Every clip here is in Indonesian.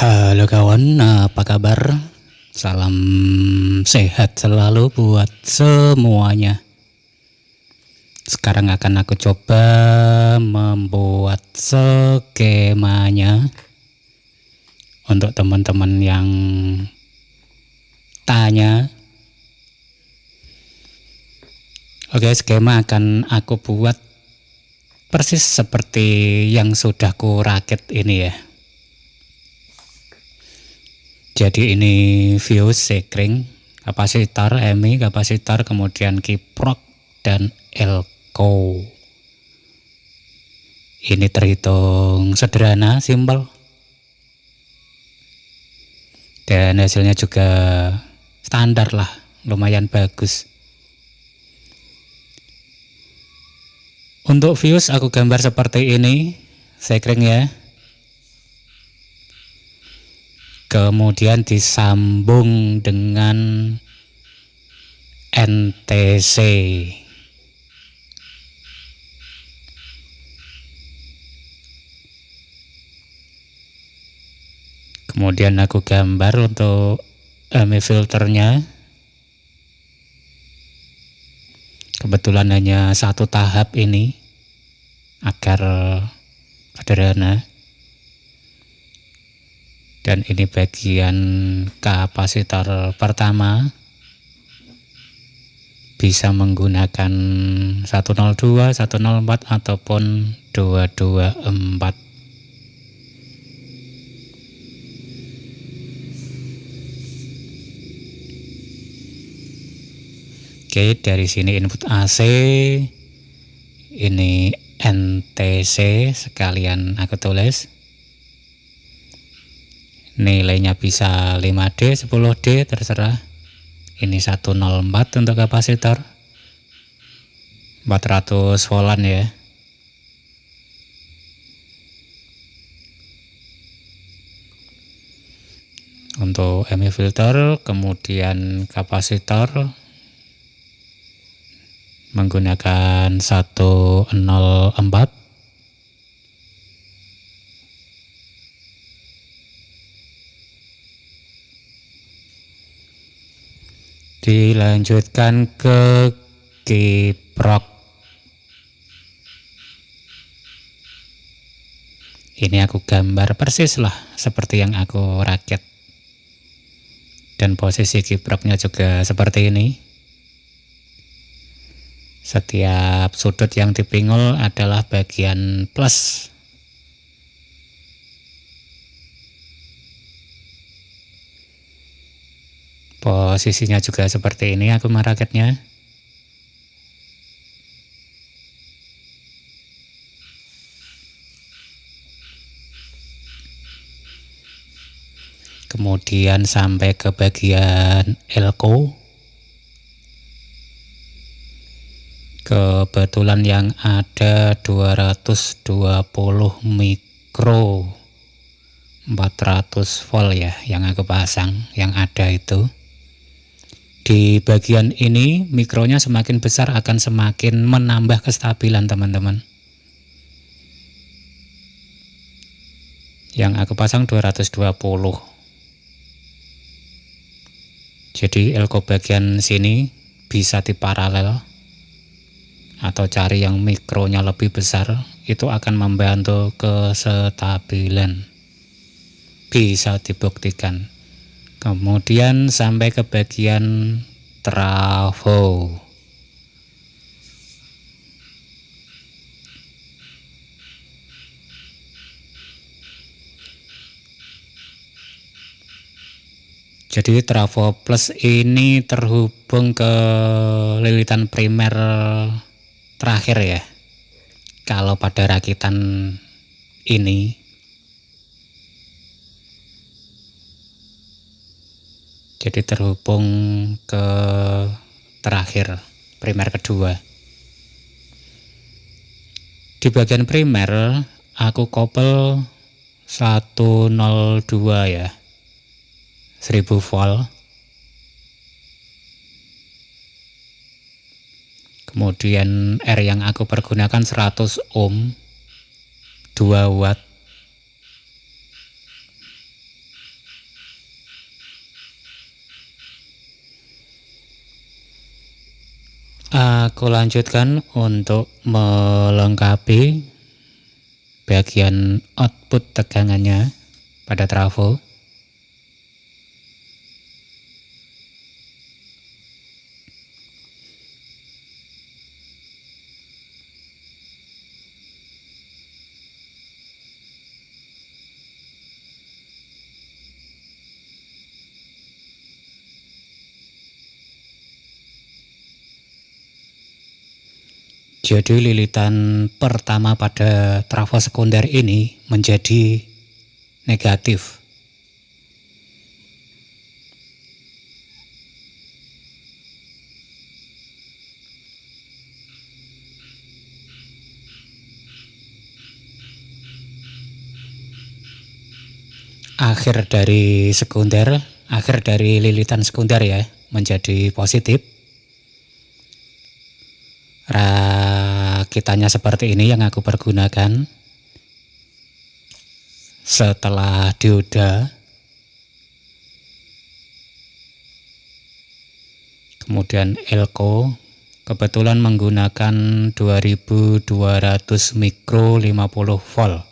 Halo kawan, apa kabar? Salam sehat selalu buat semuanya. Sekarang akan aku coba membuat skemanya untuk teman-teman yang tanya. Oke, skema akan aku buat persis seperti yang sudah ku rakit ini ya. Jadi ini fuse, sekring, kapasitor, EMI, kapasitor, kemudian kiprok dan elko. Ini terhitung sederhana, simpel. Dan hasilnya juga standar lah, lumayan bagus. Untuk fuse aku gambar seperti ini, sekring ya. Kemudian disambung dengan NTC. Kemudian aku gambar untuk EMI filternya. Kebetulan hanya satu tahap ini agar sederhana. Dan ini bagian kapasitor pertama, bisa menggunakan 102, 104 ataupun 224. Oke, dari sini input AC, ini NTC sekalian aku tulis. Nilainya bisa 5D, 10D, terserah. Ini 104 untuk kapasitor. 400 voltan ya. Untuk EMI filter, kemudian kapasitor menggunakan 104. Dilanjutkan ke kiprok. Ini aku gambar persis lah seperti yang aku rakit. Dan posisi kiproknya juga seperti ini. Setiap sudut yang dipinggul adalah bagian plus. Posisinya juga seperti ini aku merakitnya. Kemudian sampai ke bagian elko. Kebetulan yang ada 220 mikro 400 volt ya yang aku pasang, yang ada itu. Di bagian ini mikronya semakin besar akan semakin menambah kestabilan teman-teman. Yang aku pasang 220. Jadi elko bagian sini bisa diparalel atau cari yang mikronya lebih besar, itu akan membantu kestabilan. Bisa dibuktikan. Kemudian sampai ke bagian trafo. Jadi trafo plus ini terhubung ke lilitan primer terakhir ya. Kalau pada rakitan ini jadi terhubung ke terakhir, primer kedua. Di bagian primer aku kopel 102 ya, 1000 volt. Kemudian R yang aku pergunakan 100 ohm, 2 watt. Aku lanjutkan untuk melengkapi bagian output tegangannya pada trafo. Jadi lilitan pertama pada trafo sekunder ini menjadi negatif. Akhir dari lilitan sekunder ya menjadi positif. Rakitannya seperti ini yang aku pergunakan setelah dioda. Kemudian elko kebetulan menggunakan 2200 mikro 50 volt.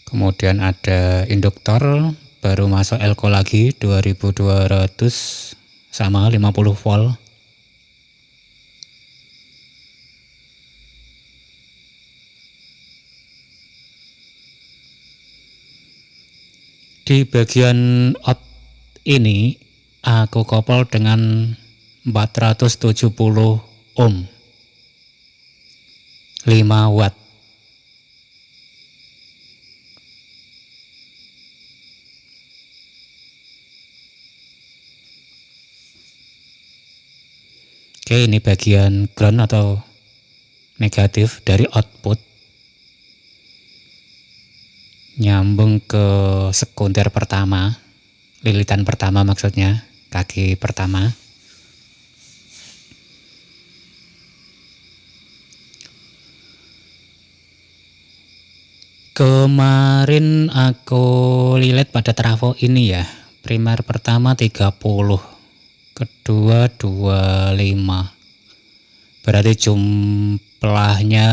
Kemudian ada induktor, baru masuk elko lagi 2200 sama 50 volt. Di bagian out ini aku koppel dengan 470 ohm 5 watt. Oke, ini bagian ground atau negatif dari output. Nyambung ke sekunder pertama, lilitan pertama maksudnya, kaki pertama. Kemarin aku lilit pada trafo ini ya, primer pertama 30. Kedua 25, berarti jumlahnya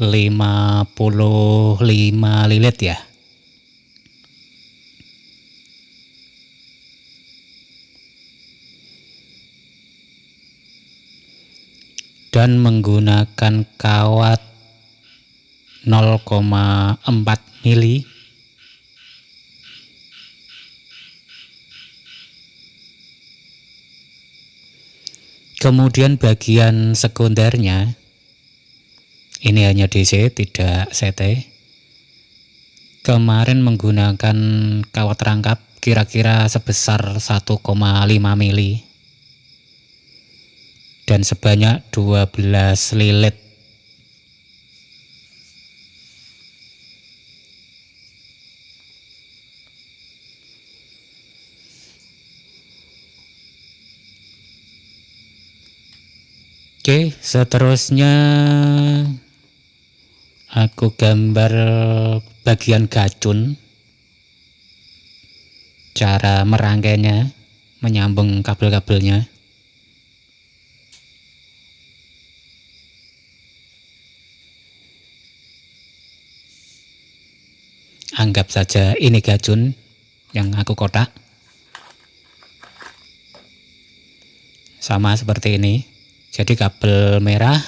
55 lilit ya. Dan menggunakan kawat 0,4 mili. Kemudian bagian sekundernya ini hanya DC, tidak CT. Kemarin menggunakan kawat rangkap kira-kira sebesar 1,5 mili dan sebanyak 12 lilit. Oke, seterusnya aku gambar bagian gacun, cara merangkainya, menyambung kabel-kabelnya. Anggap saja ini gacun yang aku kotak. Sama seperti ini. Jadi kabel merah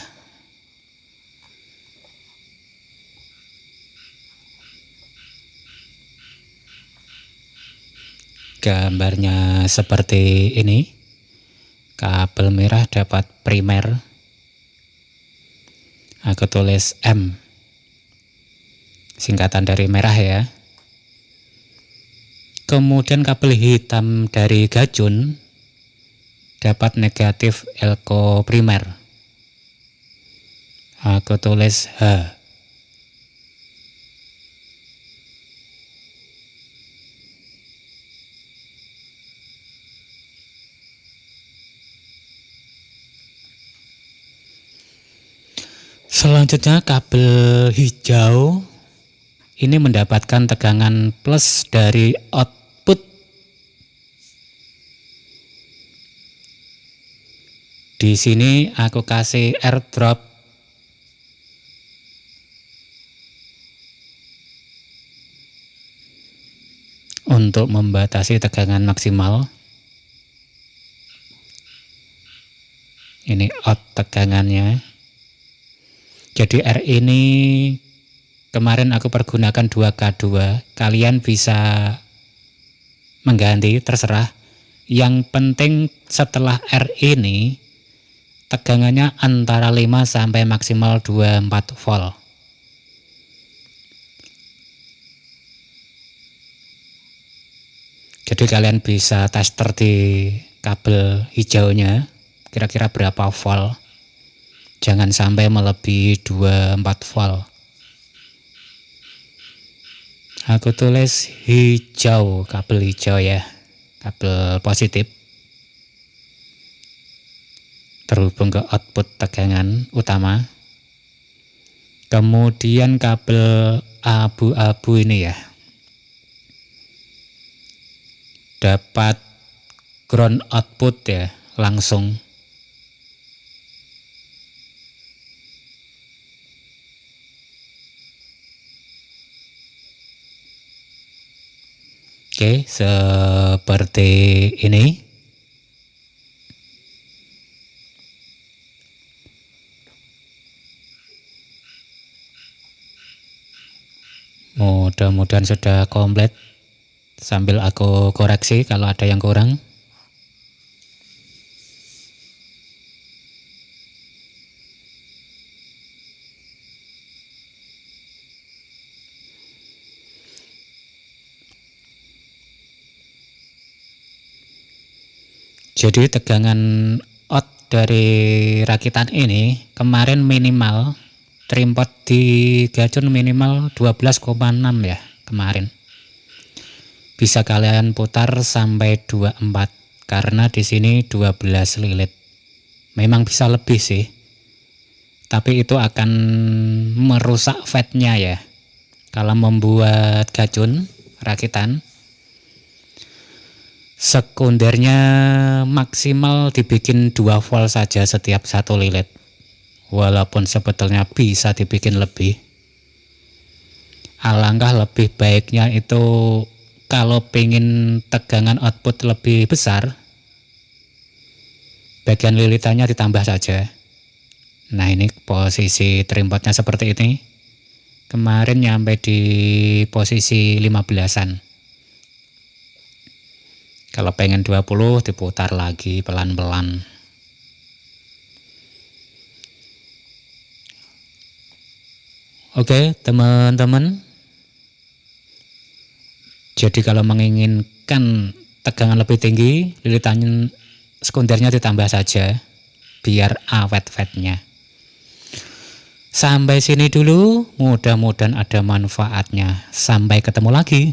gambarnya seperti ini. Kabel merah dapat primer. Aku tulis M, singkatan dari merah ya. Kemudian kabel hitam dari gacun dapat negatif elko primer. Aku tulis H. Selanjutnya kabel hijau ini mendapatkan tegangan plus dari output Di sini aku kasih airdrop untuk membatasi tegangan maksimal. Ini out tegangannya. Jadi R ini kemarin aku pergunakan 2K2. Kalian bisa mengganti, terserah. Yang penting setelah R ini tegangannya antara 5 sampai maksimal 24 volt. Jadi kalian bisa tester di kabel hijaunya kira-kira berapa volt. Jangan sampai melebihi 24 volt. Aku tulis hijau, kabel hijau ya, kabel positif. Terhubung ke output tegangan utama. Kemudian kabel abu-abu ini ya, dapat ground output ya, langsung. Oke, seperti ini. Mudah-mudahan sudah komplit. Sambil aku koreksi kalau ada yang kurang. Jadi tegangan out dari rakitan ini kemarin minimal trimpot di gacun minimal 12,6 ya kemarin. Bisa kalian putar sampai 24 karena di sini 12 lilit. Memang bisa lebih sih. Tapi itu akan merusak fatnya ya. Kalau membuat gacun rakitan, sekundernya maksimal dibikin 2 volt saja setiap 1 lilit. Walaupun sebetulnya bisa dibikin lebih. Alangkah lebih baiknya itu kalau pengen tegangan output lebih besar, bagian lilitannya ditambah saja. Nah ini posisi trimpotnya seperti ini. Kemarin nyampe di posisi 15-an. Kalau pengen 20 diputar lagi pelan-pelan. Oke teman-teman. Jadi kalau menginginkan tegangan lebih tinggi, lilitan sekundernya ditambah saja biar awet fatnya. Sampai sini dulu, mudah-mudahan ada manfaatnya. Sampai ketemu lagi.